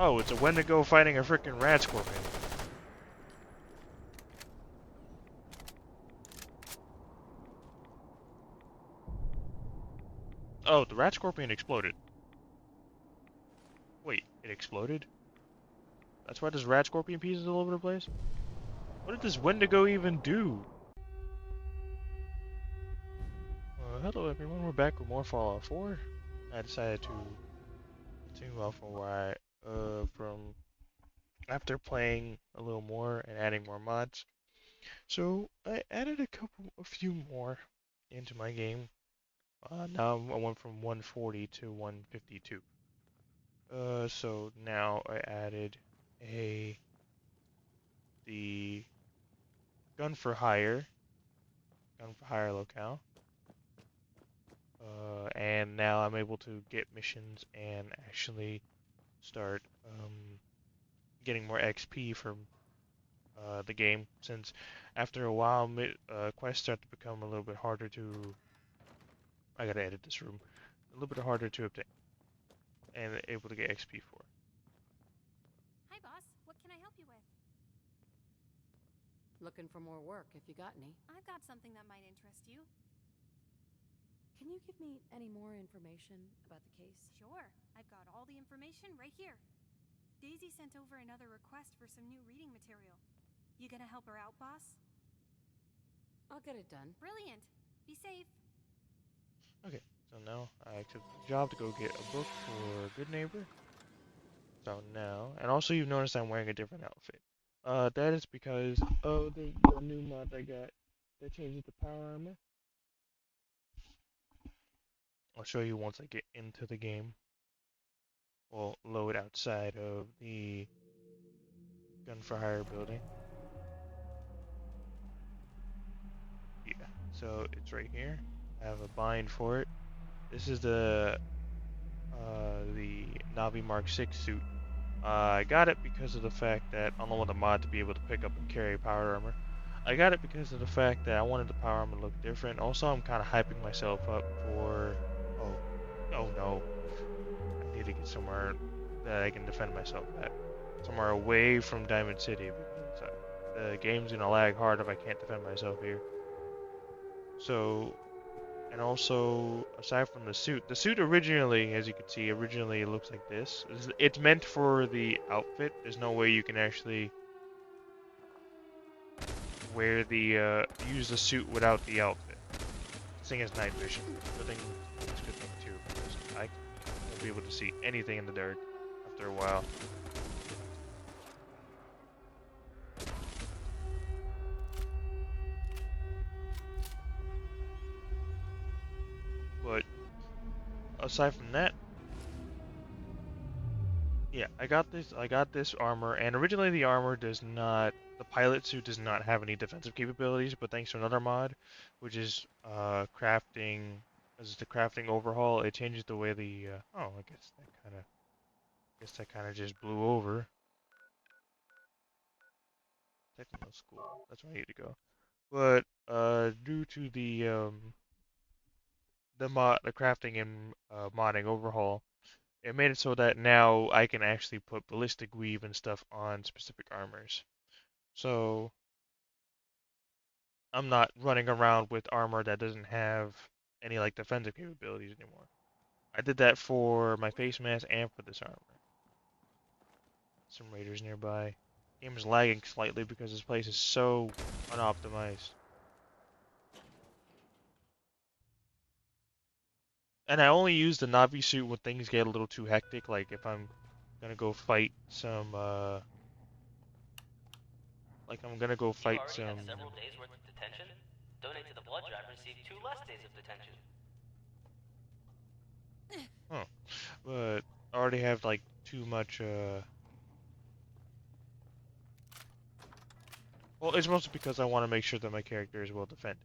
Oh, it's a Wendigo fighting a freaking rat scorpion. Oh, the rat scorpion exploded. Wait, it exploded? That's why there's rat scorpion pieces all over the place? What did this Wendigo even do? Hello everyone, we're back with more Fallout 4. I decided to continue off from where from after playing a little more and adding more mods. So I added a few more into my game. Now I went from 140 to 152. So now I added the gun for hire locale. And now I'm able to get missions and actually start getting more XP from the game, since after a while quests start to become a little bit harder to. I gotta edit this room. A little bit harder to obtain and able to get XP for. Hi, boss. What can I help you with? Looking for more work, if you got any. I've got something that might interest you. Can you give me any more information about the case? Sure. I've got all the information right here. Daisy sent over another request for some new reading material. You gonna help her out, boss? I'll get it done. Brilliant. Be safe. Okay, so now I accept the job to go get a book for Good Neighbor. So now, and also you've noticed I'm wearing a different outfit. That is because of the new mod I got that changes the power armor. I'll show you once I get into the game. We'll load outside of the gun for hire building. Yeah, so it's right here. I have a bind for it. This is the Navi Mark 6 suit. I got it because of the fact that I don't want the mod to be able to pick up and carry power armor. I got it because of the fact that I wanted the power armor to look different. Also, I'm kind of hyping myself up for. Oh no. I need to get somewhere that I can defend myself at. Somewhere away from Diamond City, because the game's gonna lag hard if I can't defend myself here. So, and also, aside from the suit originally, as you can see, originally it looks like this. It's meant for the outfit. There's no way you can actually wear use the suit without the outfit. This thing has night vision. Good thing, it's a good thing too, because I won't be able to see anything in the dark after a while. But aside from that, yeah, I got this armor, and originally the armor does not, the pilot suit does not have any defensive capabilities, but thanks to another mod, which is crafting, as the crafting overhaul, it changes the way the oh, I guess that kind of just blew over. Technical school, that's where I need to go. But due to the crafting and modding overhaul, it made it so that now I can actually put ballistic weave and stuff on specific armors. So I'm not running around with armor that doesn't have any like defensive capabilities anymore. I did that for my face mask and for this armor. Some raiders nearby. Game is lagging slightly because this place is so unoptimized. And I only use the Navi suit when things get a little too hectic, like if I'm gonna go fight some Had several days worth of detention? Donate to the blood drive and receive 2 less days of detention. Huh. But I already have like too much well, it's mostly because I want to make sure that my character is well defended.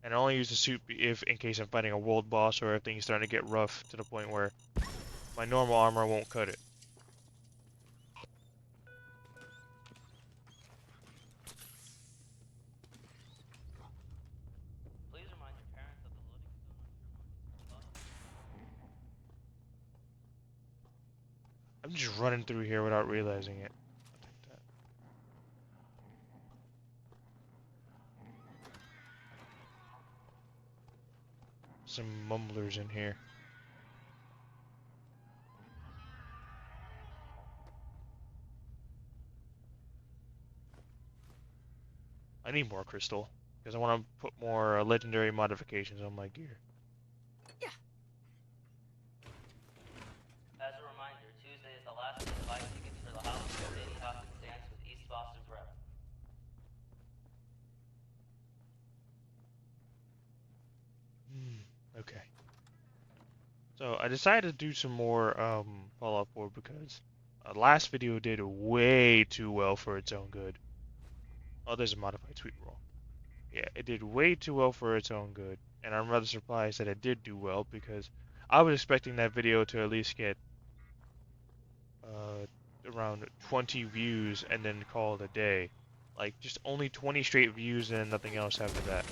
And I only use the suit if in case I'm fighting a world boss or if things starting to get rough to the point where my normal armor won't cut it. Please remind your parents that the loading zone on Tremont is robust. I'm just running through here without realizing it. I'll take that. Some mumblers in here. I need more crystal because I want to put more legendary modifications on my gear. As a reminder, Tuesday is the last day to buy tickets for the House of Sadie Hawkins dance with East Boston Prep. Okay. So I decided to do some more Fallout 4 because last video did way too well for its own good. Oh, there's a modified sweet roll. Yeah, it did way too well for its own good, and I'm rather surprised that it did do well because I was expecting that video to at least get around 20 views and then call it a day. Like, just only 20 straight views and nothing else after that.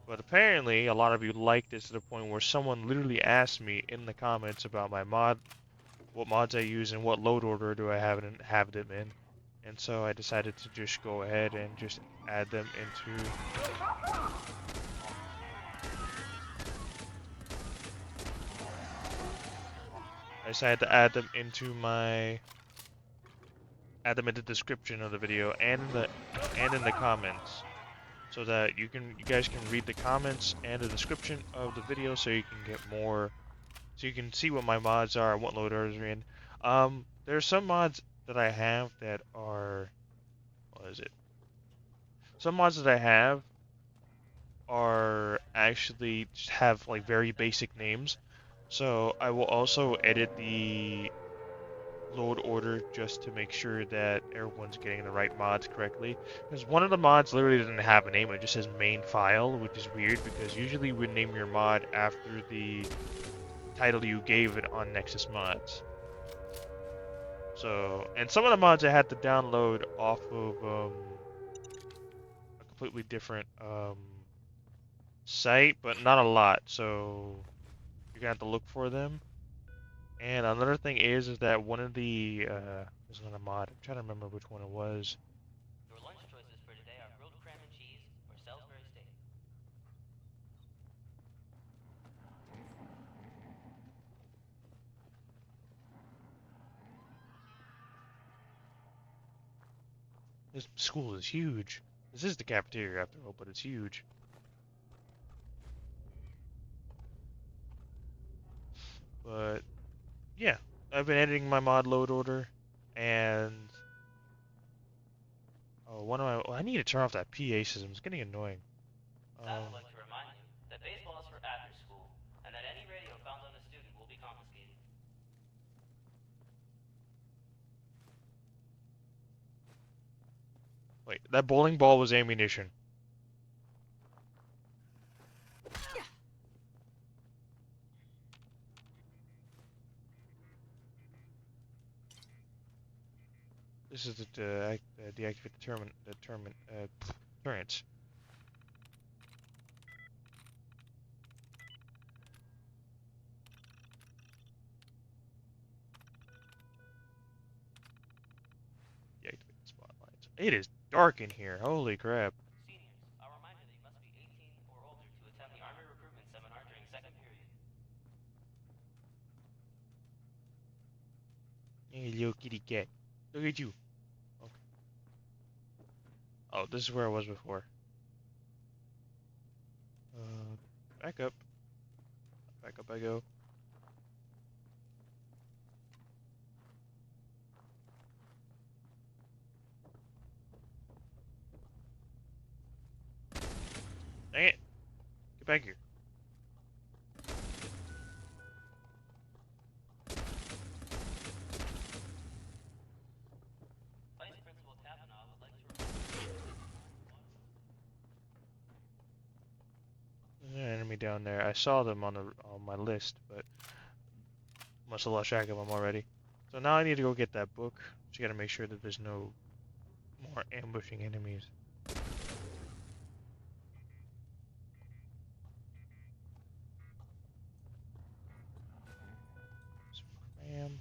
But apparently, a lot of you liked it to the point where someone literally asked me in the comments about my mod, what mods I use, and what load order do I have them in. And so I decided to just go ahead and just add them into... I decided to add them into the description of the video and in the comments, so that you guys can read the comments and the description of the video, so you can get more, so you can see what my mods are, what load orders are in. There are some mods that I have that are, what is it? Some mods that I have are actually just have like very basic names, so I will also edit the load order just to make sure that everyone's getting the right mods correctly. Because one of the mods literally doesn't have a name, it just says main file, which is weird because usually we name your mod after the title you gave it on Nexus Mods. So, and some of the mods I had to download off of a completely different site, but not a lot, so you're gonna have to look for them. And another thing is that one of the there's another mod. I'm trying to remember which one it was. Your lunch choices for today are grilled cram and cheese or Salisbury steak. This school is huge. This is the cafeteria after all, but it's huge. But yeah, I've been editing my mod load order, and I need to turn off that PA system. It's getting annoying. I would like to remind you that baseball is for after school, and that any radio found on a student will be confiscated. Wait, that bowling ball was ammunition. This is the deactivate the turrets. Deactivate the spotlights. It is dark in here. Holy crap. Seniors, a reminder that you must be 18 or older to attend the Army recruitment seminar during second period. Hey, little kitty cat. Look at you. Okay. Oh, this is where I was before. Back up. Back up I go. Dang it. Get back here. Vice Principal Kavanaugh would like to remind you. There's an enemy down there. I saw them on my list, but must have lost track of them already. So now I need to go get that book. Just gotta make sure that there's no more ambushing enemies. Some cram.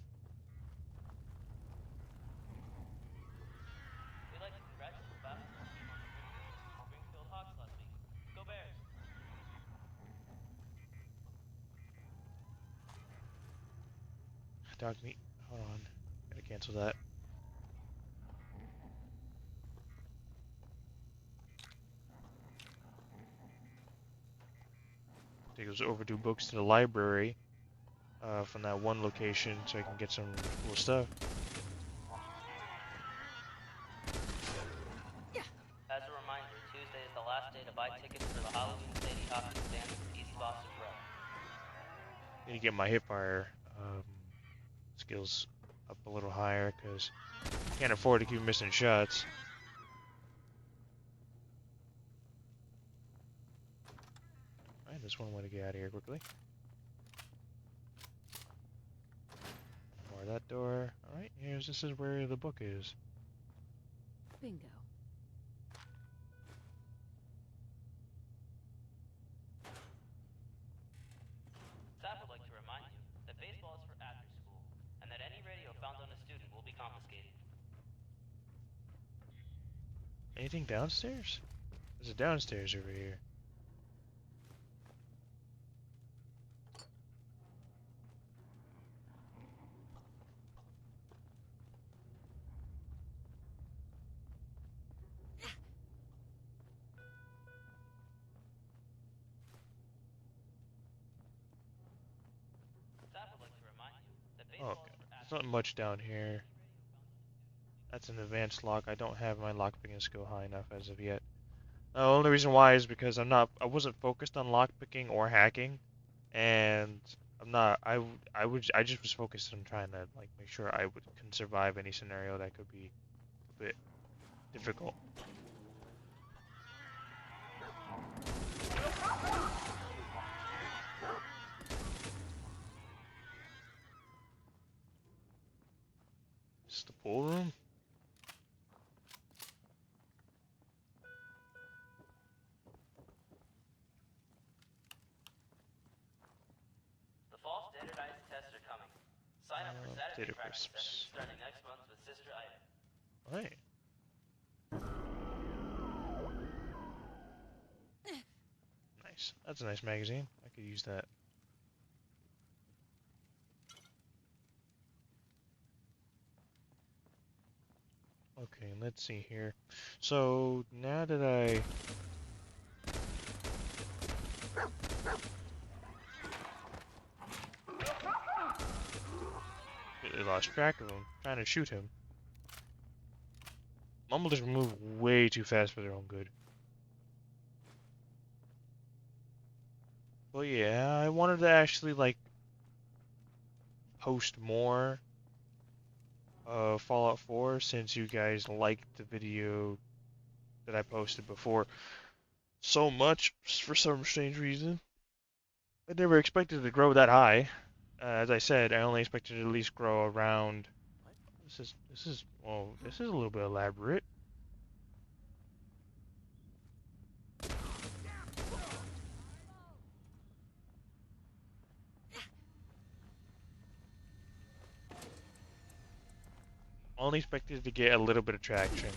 dog meat. Hold on. Gotta cancel that. Take those overdue books to the library from that one location so I can get some cool stuff. As a reminder, Tuesday is the last day to buy tickets for the Halloween Sadie Hopkins dance at East Boston Prep. Need to get my hipfire skills up a little higher because I can't afford to keep missing shots. Alright, there's one way to get out of here quickly. Bar that door. Alright, this is where the book is. Bingo. Staff would like to remind you that baseball is for after school, and that any radio found on a student will be confiscated. Anything downstairs? There's a downstairs over here. Staff would like to remind you that Oh, baseball okay. is for There's after not much down here. That's an advanced lock. I don't have my lockpicking skill high enough as of yet. The only reason why is because I wasn't focused on lockpicking or hacking, and I just was focused on trying to like make sure I can survive any scenario that could be a bit difficult. This is the pool room. The fall standardized tests are coming. Sign up for Saturday Data practice crisps. sessions starting next month with Sister Ida. Alright. Nice. That's a nice magazine. I could use that. Okay, let's see here. So, now that I... completely lost track of him, trying to shoot him. Mumble just move way too fast for their own good. Well, yeah, I wanted to actually, like, post more Fallout 4 since you guys liked the video that I posted before so much for some strange reason. I never expected it to grow that high. As I said, I only expected it to at least grow around. This is a little bit elaborate. Only expected to get a little bit of traction.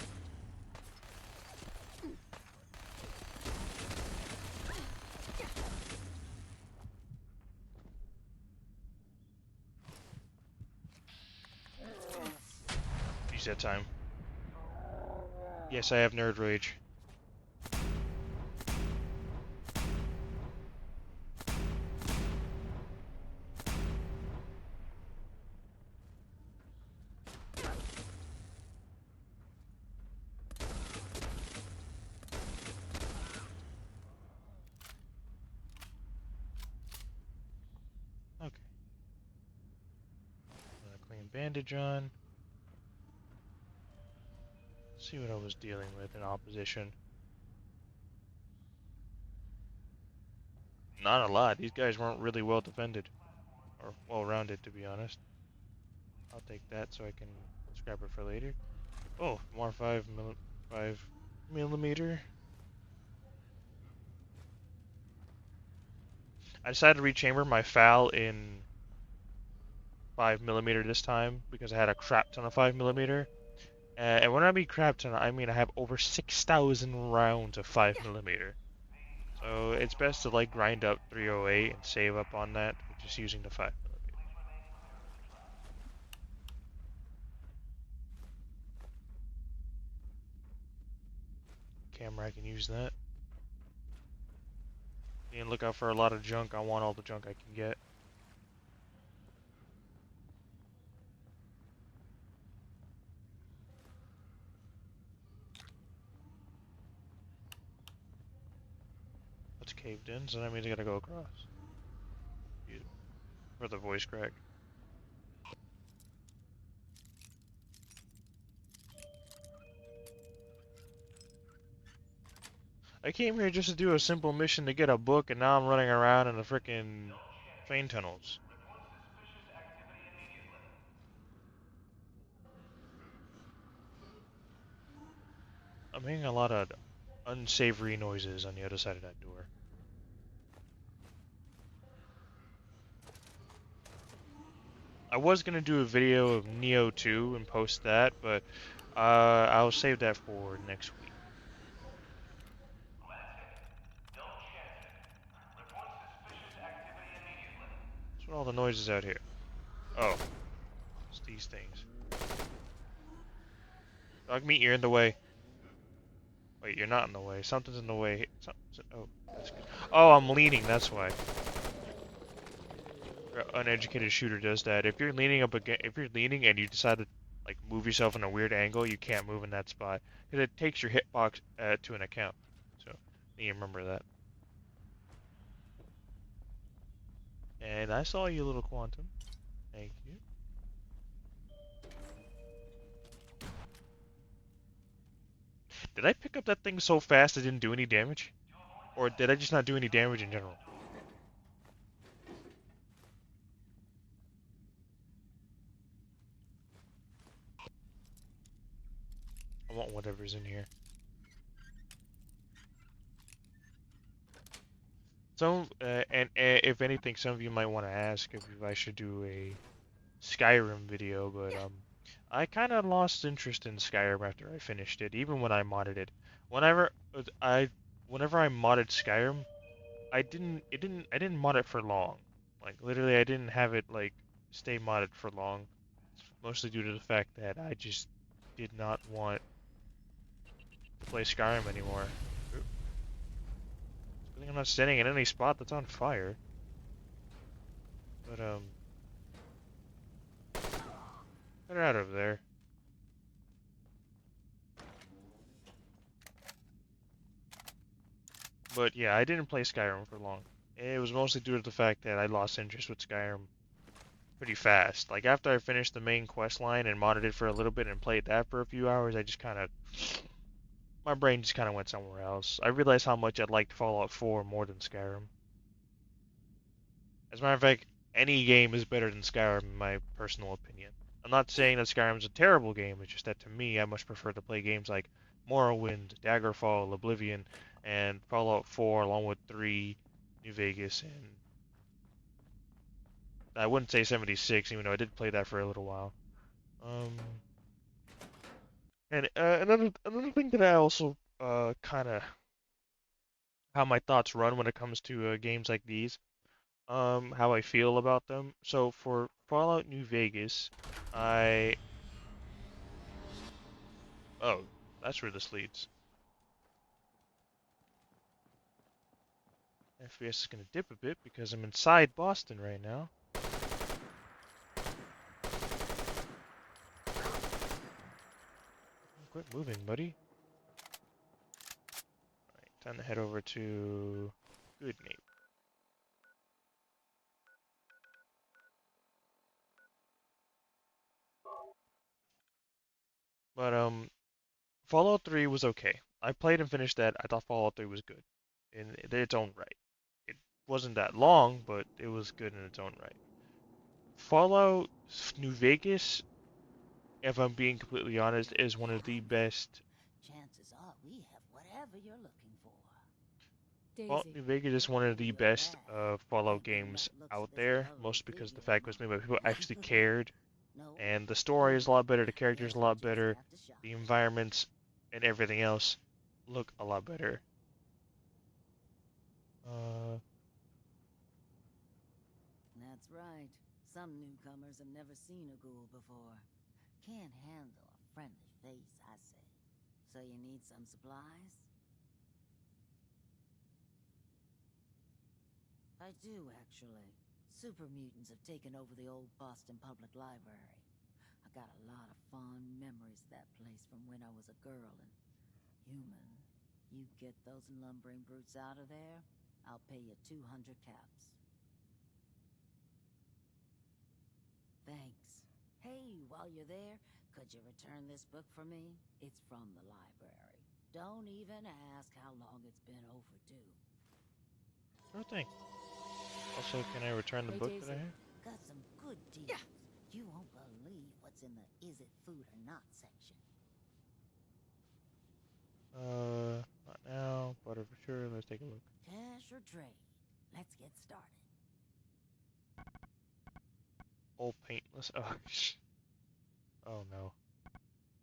Reset time. Yes, I have nerd rage. Okay. Clean bandage on. See what I was dealing with in opposition. Not a lot. These guys weren't really well defended. Or well rounded, to be honest. I'll take that so I can scrap it for later. Oh, more 5mm. I decided to rechamber my FAL in 5mm this time because I had a crap ton of 5mm. And when I mean crap ton, I mean I have over 6,000 rounds of 5mm. So it's best to like grind up 308 and save up on that, just using the 5mm. camera, I can use that. And look out for a lot of junk. I want all the junk I can get. It's caved in, so that means I gotta go across. For the voice crack. I came here just to do a simple mission to get a book, and now I'm running around in the frickin' train tunnels. I'm hearing a lot of unsavory noises on the other side of that door. I was gonna do a video of Neo 2 and post that, but I'll save that for next week. What's with all the noises out here? Oh, it's these things. Dog meat, you're in the way. Wait, you're not in the way. Something's in the way. Oh, that's good. Oh, I'm leaning. That's why. Uneducated shooter does that. If you're leaning if you're leaning and you decide to like move yourself in a weird angle, you can't move in that spot because it takes your hitbox to an account. So you remember that. And I saw you, little Quantum. Thank you. Did I pick up that thing so fast it didn't do any damage? Or did I just not do any damage in general? I want whatever's in here. If anything, some of you might want to ask if I should do a Skyrim video, but I kind of lost interest in Skyrim after I finished it, even when I modded it. Whenever whenever I modded Skyrim, I didn't mod it for long. Like literally, I didn't have it like stay modded for long, mostly due to the fact that I just did not want to play Skyrim anymore. I think I'm not standing in any spot that's on fire. But get out of there. But yeah, I didn't play Skyrim for long. It was mostly due to the fact that I lost interest with Skyrim pretty fast. Like after I finished the main quest line and modded it for a little bit and played that for a few hours, I just kind of my brain just kind of went somewhere else. I realized how much I liked Fallout 4 more than Skyrim. As a matter of fact, any game is better than Skyrim in my personal opinion. I'm not saying that Skyrim's a terrible game, it's just that to me, I much prefer to play games like Morrowind, Daggerfall, Oblivion, and Fallout 4 along with 3, New Vegas, and I wouldn't say 76, even though I did play that for a little while. And another thing that I also kind of how my thoughts run when it comes to games like these, how I feel about them. So for Fallout New Vegas, oh, that's where this leads. FPS is gonna dip a bit because I'm inside Boston right now. Quit moving, buddy. Alright, time to head over to Good Neighbor. But Fallout 3 was okay. I played and finished that. I thought Fallout 3 was good in its own right. It wasn't that long, but it was good in its own right. Fallout New Vegas, if I'm being completely honest, is one of the best. Chances are we have whatever you're looking for. Fallout New Vegas is one of the best Fallout games out there, mostly because the fact was made by people who actually cared. And the story is a lot better, the characters a lot better, the environments and everything else look a lot better. That's right. Some newcomers have never seen a ghoul before. Can't handle a friendly face, I say. So you need some supplies? I do, actually. Super mutants have taken over the old Boston Public Library. I got a lot of fond memories of that place from when I was a girl and human. You get those lumbering brutes out of there, I'll pay you 200 caps. Thanks. Hey, while you're there, could you return this book for me? It's from the library. Don't even ask how long it's been overdue. Sure thing. Also, can I return the Hey, book Daisy. that I have? Got some good deals. Yeah. You won't believe what's in the is it food or not section. Not now. Butter for sure. Let's take a look. Cash or trade? Let's get started. All paintless. Oh, oh no.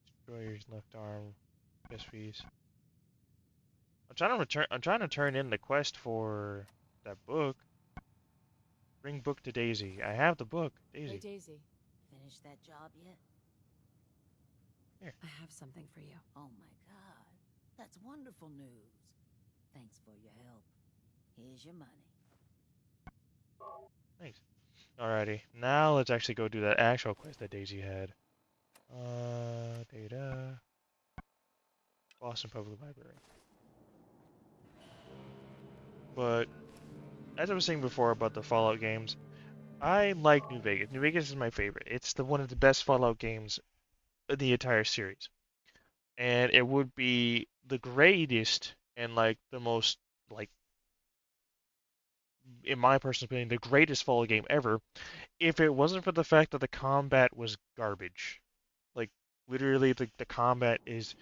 Destroyer's left arm. Guess fees. I'm trying to turn in the quest for that book. Bring book to Daisy. I have the book, Hey, Daisy. Daisy. Finish that job yet? I have something for you. Oh my god. That's wonderful news. Thanks for your help. Here's your money. Thanks. Alrighty. Now let's actually go do that actual quest that Daisy had. Data. Boston Public Library. But as I was saying before about the Fallout games, I like New Vegas. New Vegas is my favorite. It's one of the best Fallout games in the entire series. And it would be the greatest and like the most like in my personal opinion, the greatest Fallout game ever if it wasn't for the fact that the combat was garbage. Like literally the combat is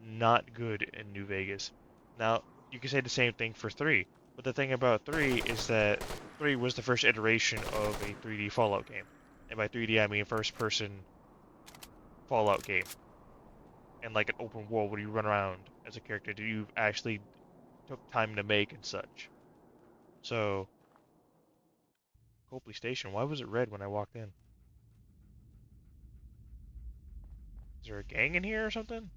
not good in New Vegas. Now, you can say the same thing for 3, but the thing about 3 is that 3 was the first iteration of a 3D Fallout game. And by 3D I mean first person Fallout game. And like an open world where you run around as a character that you actually took time to make and such. So, Copley Station, why was it red when I walked in? Is there a gang in here or something?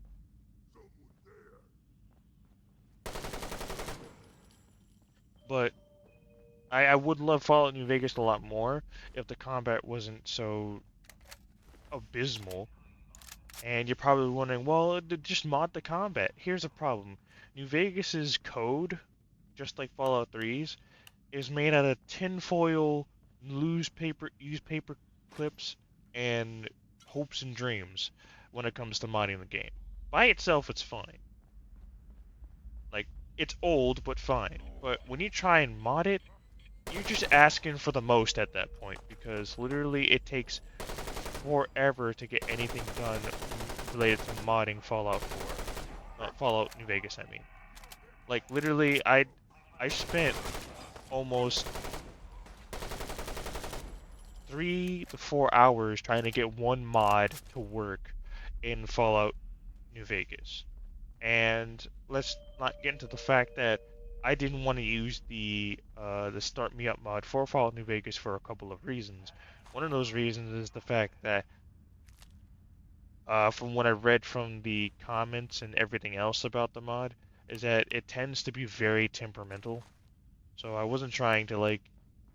But I would love Fallout New Vegas a lot more if the combat wasn't so abysmal. And you're probably wondering, well, just mod the combat. Here's a problem. New Vegas's code, just like Fallout 3's, is made out of tinfoil, used paper clips, and hopes and dreams when it comes to modding the game. By itself, it's fine. Like, it's old, but fine. But when you try and mod it, you're just asking for the most at that point, because literally it takes forever to get anything done related to modding Fallout 4. Fallout New Vegas, I mean. Like, literally, I spent almost 3 to 4 hours trying to get one mod to work in Fallout New Vegas. And let's not get into the fact that I didn't want to use the Start Me Up mod for Fallout New Vegas for a couple of reasons. One of those reasons is the fact that from what I read from the comments and everything else about the mod, is that it tends to be very temperamental. So I wasn't trying to like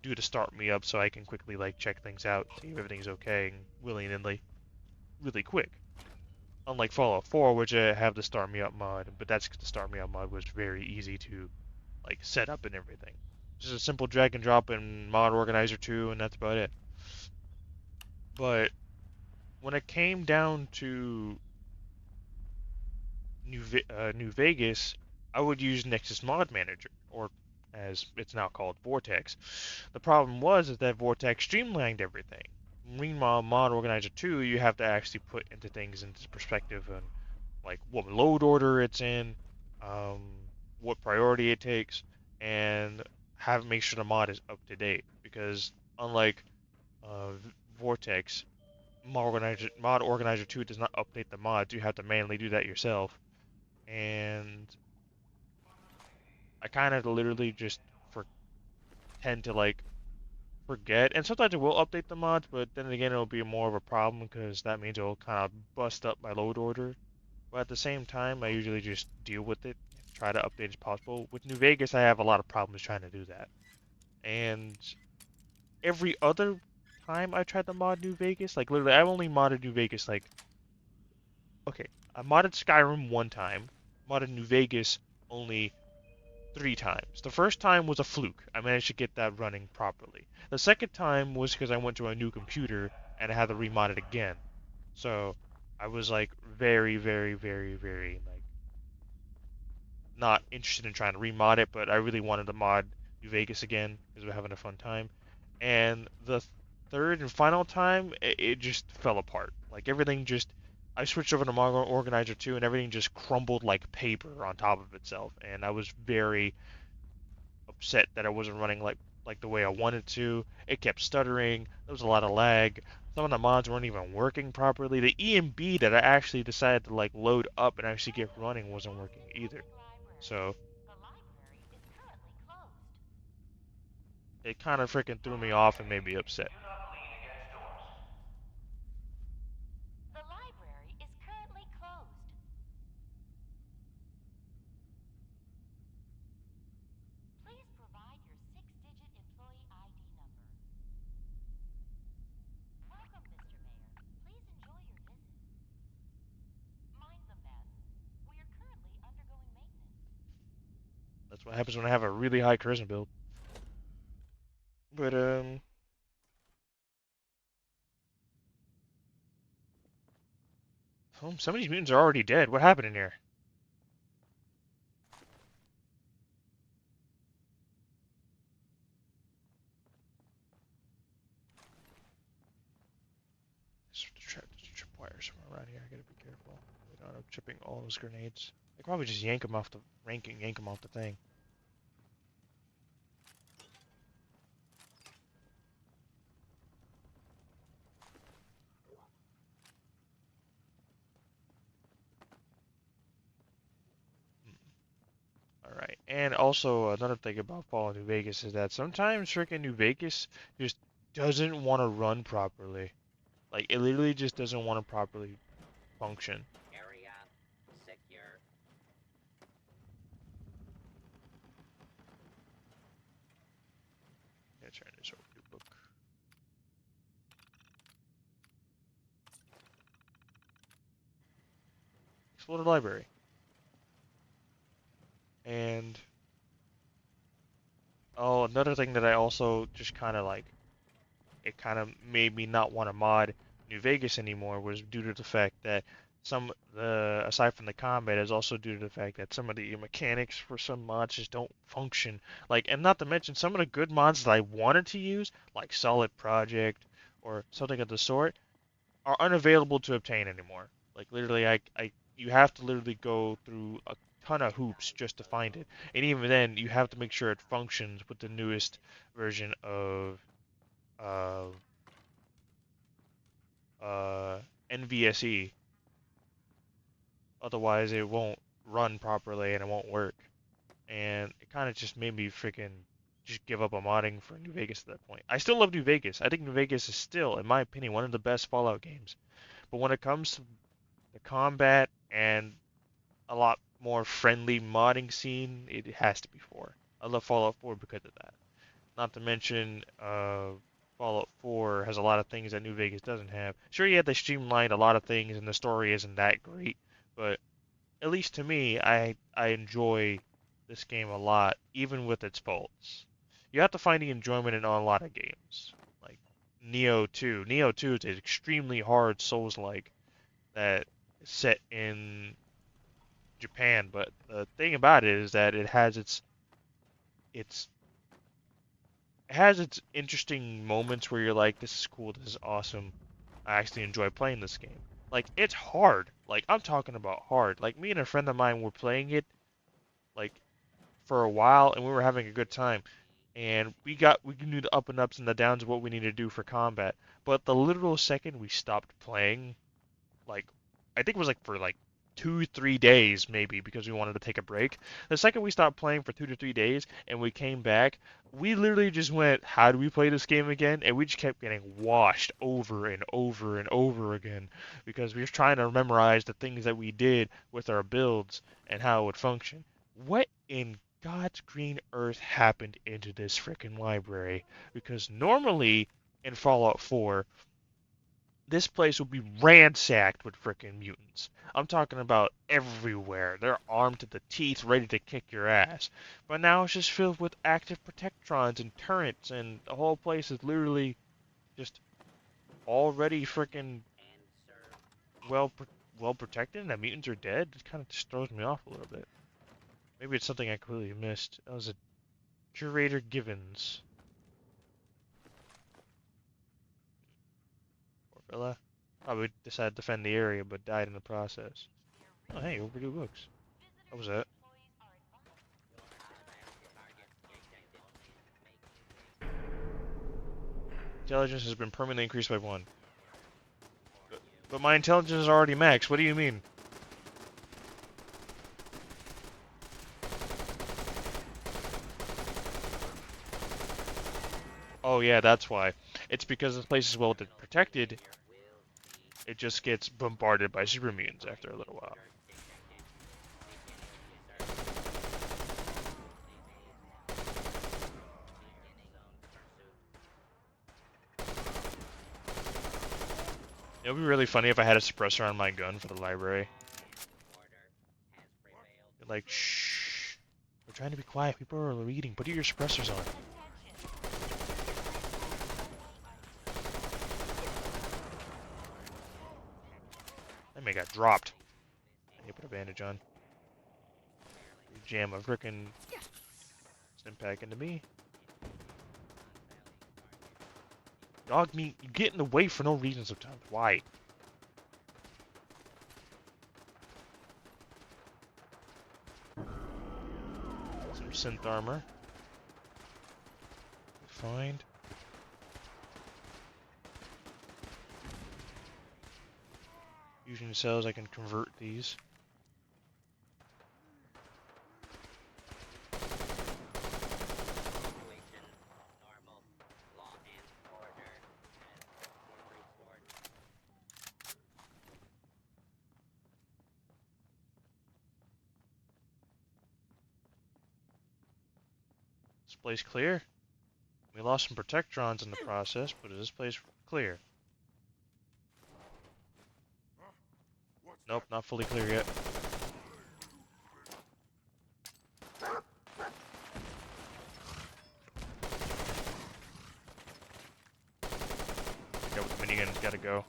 do the Start Me Up so I can quickly like check things out, see if everything's okay, and willy-nilly, really quick. Unlike Fallout 4, which I have the Start Me Up mod, but that's because the Start Me Up mod was very easy to like set up and everything. Just a simple drag and drop in Mod Organizer 2, and that's about it. But when it came down to New Vegas, I would use Nexus Mod Manager, or as it's now called, Vortex. The problem was is that Vortex streamlined everything. Meanwhile, Mod Organizer 2, you have to actually put into things into perspective and like what load order it's in, what priority it takes, and make sure the mod is up to date. Because unlike Vortex, Mod Organizer 2 does not update the mods. You have to manually do that yourself. And I kind of literally just tend to like forget. And sometimes it will update the mods, but then again, it'll be more of a problem because that means it'll kind of bust up my load order. But at the same time, I usually just deal with it, try to update as possible. With New Vegas, I have a lot of problems trying to do that. And every other time I tried to mod New Vegas, like literally, I've only modded New Vegas like, okay, I modded Skyrim one time, modded New Vegas only 3 times. The first time was a fluke. I managed to get that running properly. The second time was because I went to a new computer and I had to remod it again. So I was like very, very, very, very like not interested in trying to remod it, but I really wanted to mod New Vegas again because we're having a fun time. And the third and final time, it just fell apart. Like everything just, I switched over to Mod Organizer 2 and everything just crumbled like paper on top of itself. And I was very upset that it wasn't running like the way I wanted to. It kept stuttering. There was a lot of lag. Some of the mods weren't even working properly. The EMB that I actually decided to like load up and actually get running wasn't working either. So it kind of freaking threw me off and made me upset. The library is currently closed. Please provide your 6-digit employee ID number. Welcome, Mr. Mayor. Please enjoy your visit. Mind the mess. We are currently undergoing maintenance. That's what happens when I have a really high charisma build. But oh, some of these mutants are already dead. What happened in here? There's a tripwire somewhere around here. I gotta be careful. We don't end up chipping all those grenades. I could probably just yank them off the yank them off the thing. Alright, and also another thing about Fallout New Vegas is that sometimes freaking New Vegas just doesn't want to run properly. Like, it literally just doesn't want to properly function. Area secure. Let's turn this over to book. Explore the library. And oh, another thing that I also just kind of like, it kind of made me not want to mod New Vegas anymore was due to the fact that aside from the combat is also due to the fact that some of the mechanics for some mods just don't function. Like, and not to mention some of the good mods that I wanted to use, like Solid Project or something of the sort, are unavailable to obtain anymore. Like literally, you have to literally go through a ton of hoops just to find it, and even then, you have to make sure it functions with the newest version of uh, uh, NVSE. Otherwise, it won't run properly and it won't work. And it kind of just made me freaking just give up on modding for New Vegas at that point. I still love New Vegas. I think New Vegas is still, in my opinion, one of the best Fallout games. But when it comes to the combat and a lot more friendly modding scene, it has to be 4. I love Fallout 4 because of that. Not to mention, Fallout 4 has a lot of things that New Vegas doesn't have. Sure, yeah, they streamlined a lot of things and the story isn't that great, but at least to me, I enjoy this game a lot, even with its faults. You have to find the enjoyment in a lot of games, like Neo 2. Neo 2 is an extremely hard Souls-like that is set in Japan, but the thing about it is that its it has its interesting moments where you're like, this is cool, this is awesome. I actually enjoy playing this game. Like, it's hard. Like, I'm talking about hard. Like, me and a friend of mine were playing it, like, for a while, and we were having a good time. And we knew the up and ups and the downs of what we need to do for combat. But the literal second we stopped playing, like, I think it was like for like 2, 3 days maybe because we wanted to take a break. The second we stopped playing for 2 to 3 days and we came back, we literally just went, how do we play this game again? And we just kept getting washed over and over and over again because we were trying to memorize the things that we did with our builds and how it would function. What in God's green earth happened into this freaking library? Because normally in Fallout 4, this place would be ransacked with frickin' mutants. I'm talking about everywhere. They're armed to the teeth, ready to kick your ass. But now it's just filled with active protectrons and turrets, and the whole place is literally just already frickin' well well protected, and the mutants are dead. It kind of just throws me off a little bit. Maybe it's something I completely missed. That was a Curator Givens. Poor fella. Probably decided to defend the area, but died in the process. Oh, hey, overdue books. What was that? Intelligence has been permanently increased by 1. But my intelligence is already max. What do you mean? Oh yeah, that's why. It's because this place is well protected. It just gets bombarded by super mutants after a little while. It would be really funny if I had a suppressor on my gun for the library. Like, shh. We're trying to be quiet. People are reading. Put your suppressors on. That man got dropped. I need to put a bandage on. Jam a frickin' stim pack into me. Dog meat, you get in the way for no reason sometimes. Why? Some synth armor. Find. Fusion cells, I can convert these. This place clear? We lost some protectrons in the process, but is this place clear? Nope, not fully clear yet. Got with the minigun, gotta go.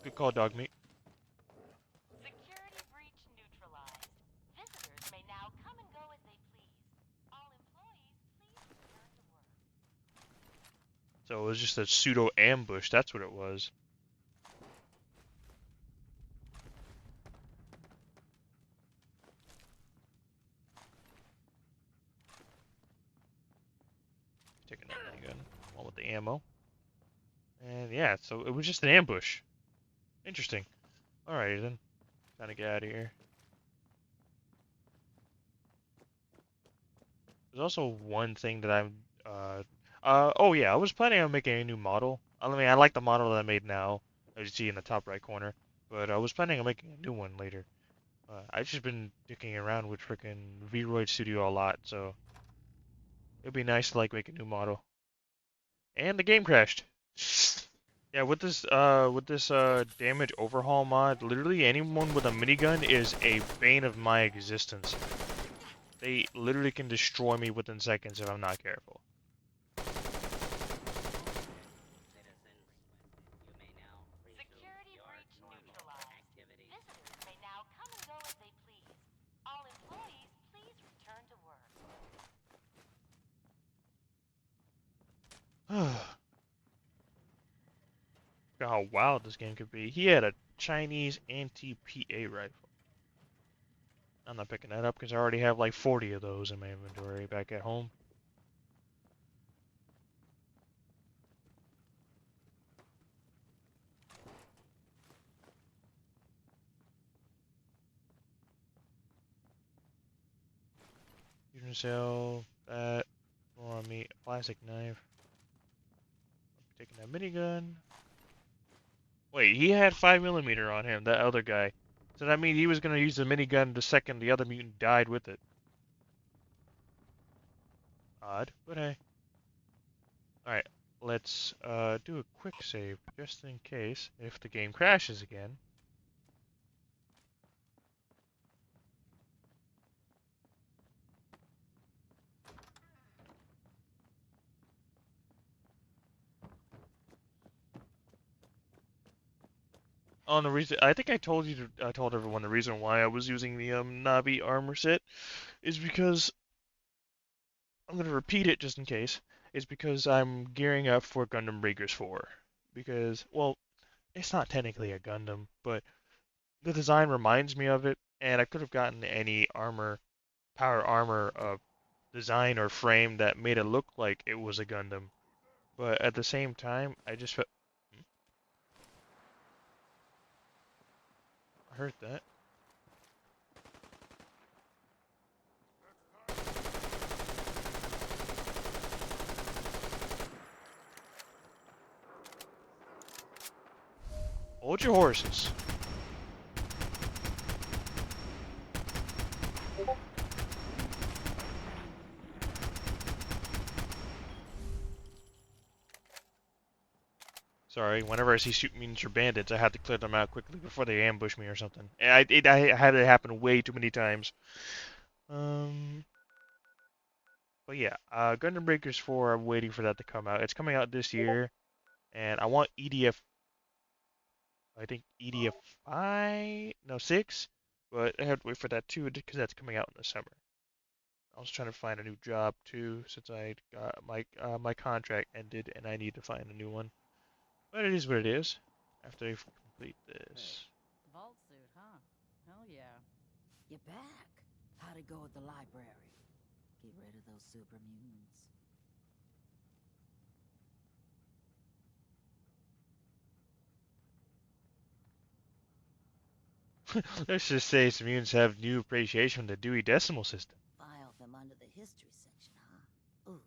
Good call, dog meat. Security breach neutralized. Visitors may now come and go as they please. All employees, please return to work. So it was just a pseudo ambush, that's what it was. Taking that minigun, along with the ammo. And yeah, so it was just an ambush. Interesting. Alrighty then. Time to get out of here. There's also one thing that I'm, oh yeah, I was planning on making a new model. I mean, I like the model that I made now, as you see in the top right corner, but I was planning on making a new one later. I've just been dicking around with frickin' Vroid Studio a lot, so it'd be nice to like make a new model. And the game crashed. Yeah, with this damage overhaul mod, literally anyone with a minigun is a bane of my existence. They literally can destroy me within seconds if I'm not careful. Security breach neutralized. Visitors may now come and go as they please. All employees, please return to work. Look how wild this game could be. He had a Chinese anti-PA rifle. I'm not picking that up because I already have like 40 of those in my inventory back at home. cell, that, more on me, plastic knife. Taking that minigun. Wait, he had 5mm on him, that other guy. So that means he was gonna use the minigun the second the other mutant died with it. Odd, but hey. Alright, let's do a quick save, just in case, if the game crashes again. Oh, the reason I think I told you I told everyone the reason why I was using the Navi armor set is because I'm gonna repeat it just in case. Is because I'm gearing up for Gundam Breakers 4. Because, well, it's not technically a Gundam, but the design reminds me of it, and I could have gotten any power armor design or frame that made it look like it was a Gundam. But at the same time, I just felt. I heard that. Hold your horses. Sorry, whenever I see super mutants or bandits, I have to clear them out quickly before they ambush me or something. And I had it happen way too many times. Um, but yeah, Gundam Breakers 4, I'm waiting for that to come out. It's coming out this year, and I want EDF, I think EDF 5, no 6, but I have to wait for that too because that's coming out in the summer. I was trying to find a new job too since I got my contract ended and I need to find a new one. But it is what it is. After I complete this. Vault suit, huh? Hell yeah. You're back. How'd it go at the library? Get rid of those super mutants. Let's just say some mutants have new appreciation for the Dewey Decimal System. File them under the history section, huh? Ooh,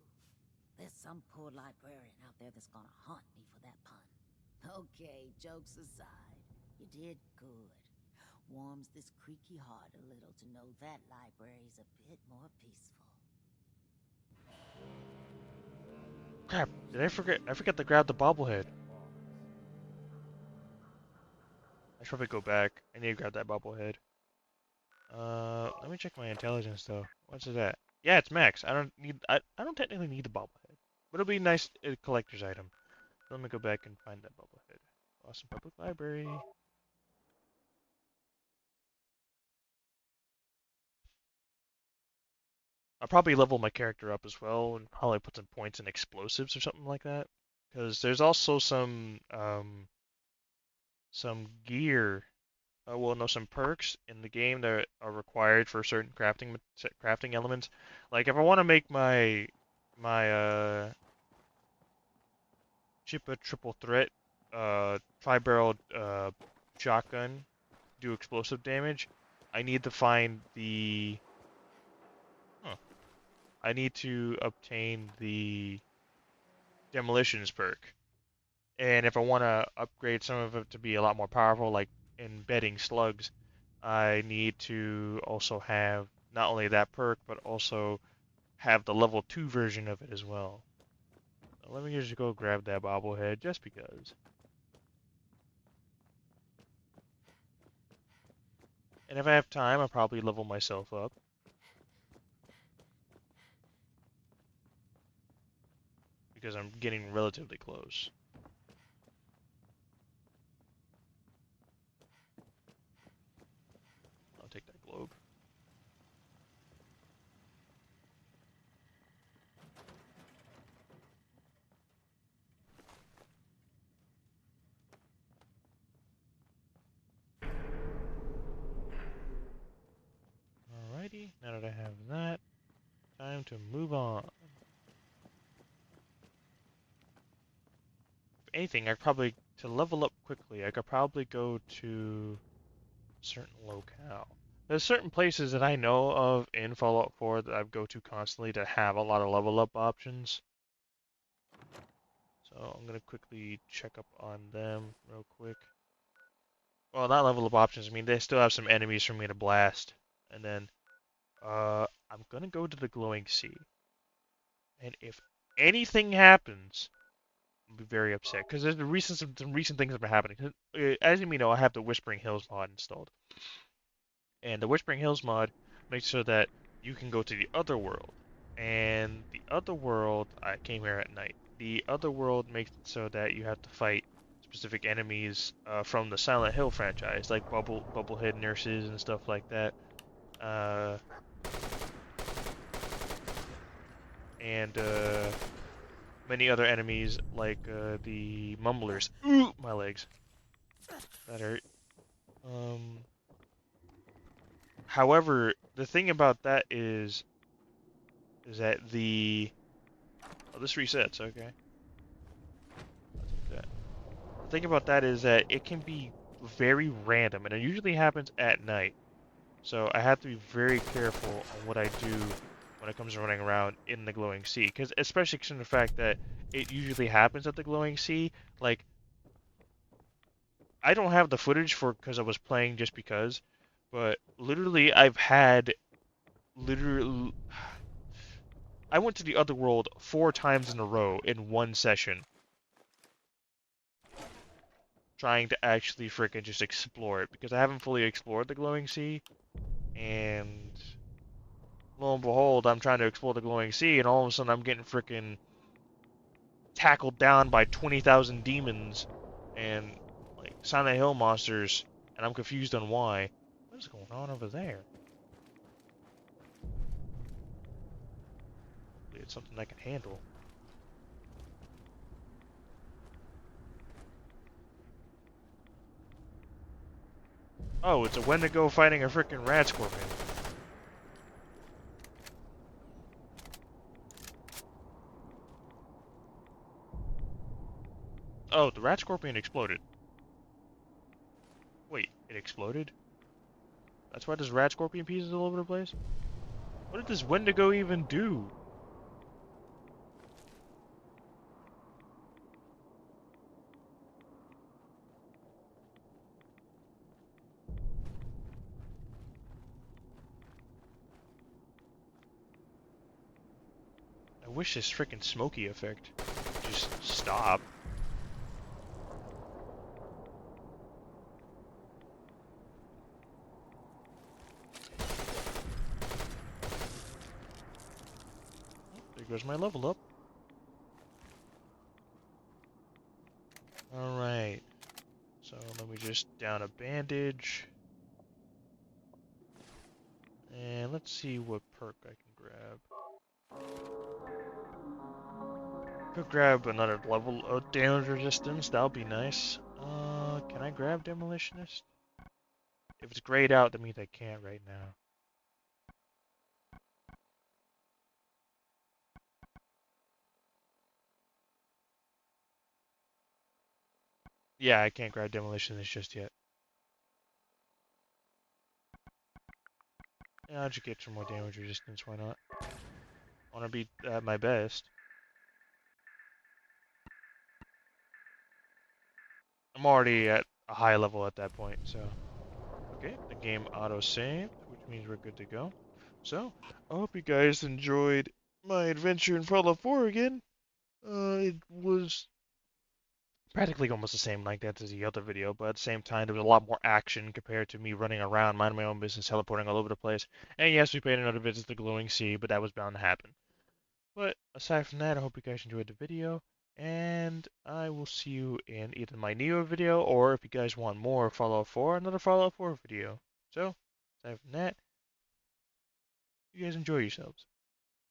there's some poor librarian out there that's gonna haunt me for that pun. Okay, jokes aside, you did good. Warms this creaky heart a little to know that library's a bit more peaceful. Crap, did I forget? I forgot to grab the bobblehead. I should probably go back. I need to grab that bobblehead. Let me check my intelligence though. What's it at? Yeah, it's max. I don't technically need the bobblehead, but it'll be a nice collector's item. So let me go back and find that bobblehead. Awesome Public Library. I'll probably level my character up as well and probably put some points in explosives or something like that. Because there's also some gear, well, no, some perks in the game that are required for certain crafting elements. Like if I want to make my Chippa triple threat tri-barreled shotgun do explosive damage, I need to find the I need to obtain the demolitions perk. And if I want to upgrade some of it to be a lot more powerful, like embedding slugs, I need to also have not only that perk, but also have the level 2 version of it as well. So let me just go grab that bobblehead just because. And if I have time, I'll probably level myself up. Because I'm getting relatively close. I'll take that globe. Alrighty, now that I have that, time to move on. If anything, to level up quickly, I could probably go to a certain locale. There's certain places that I know of in Fallout 4 that I go to constantly that have a lot of level up options. So I'm gonna quickly check up on them real quick. Well, not level up options. I mean, they still have some enemies for me to blast. And then, I'm gonna go to the glowing sea. And if anything happens, I'll be very upset because there's some recent things that have been happening. As you may know, I have the Whispering Hills mod installed, and the Whispering Hills mod makes sure that you can go to the other world. And the other world, I came here at night. The other world makes it so that you have to fight specific enemies from the Silent Hill franchise, like bubblehead nurses and stuff like that. Uh, and many other enemies like the mumblers. Ooh, my legs. That hurt. Um, However, the thing about that is that this resets, okay. Let's do that. The thing about that is that it can be very random, and it usually happens at night. So I have to be very careful on what I do when it comes to running around in the glowing sea, because especially considering the fact that it usually happens at the glowing sea. Like, I don't have the footage for because I was playing just because, but literally literally I went to the other world 4 times in a row in one session, trying to actually frickin' just explore it because I haven't fully explored the glowing sea, and lo and behold, I'm trying to explore the glowing sea, and all of a sudden I'm getting frickin' tackled down by 20,000 demons and like Silent Hill monsters, and I'm confused on why. What is going on over there? It's something I can handle. Oh, it's a Wendigo fighting a frickin' rat scorpion. Oh, the rat scorpion exploded. Wait, it exploded? That's why there's rat scorpion pieces all over the place? What did this Wendigo even do? I wish this frickin' smoky effect would just stop. There goes my level up. Alright. So let me just down a bandage. And let's see what perk I can grab. Could grab another level of damage resistance, that'll be nice. Can I grab Demolitionist? If it's grayed out, that means I can't right now. Yeah, I can't grab Demolitionist just yet. Yeah, I'll just get some more damage resistance, why not? I wanna be at my best. I'm already at a high level at that point, so. Okay, the game auto-saved, which means we're good to go. So, I hope you guys enjoyed my adventure in Fallout 4 again. It was practically almost the same like that as the other video, but at the same time, there was a lot more action compared to me running around, minding my own business, teleporting all over the place. And yes, we paid another visit to the glowing sea, but that was bound to happen. But aside from that, I hope you guys enjoyed the video, and I will see you in either my Neo video, or if you guys want more Fallout 4, another Fallout 4 video. So, aside from that, you guys enjoy yourselves.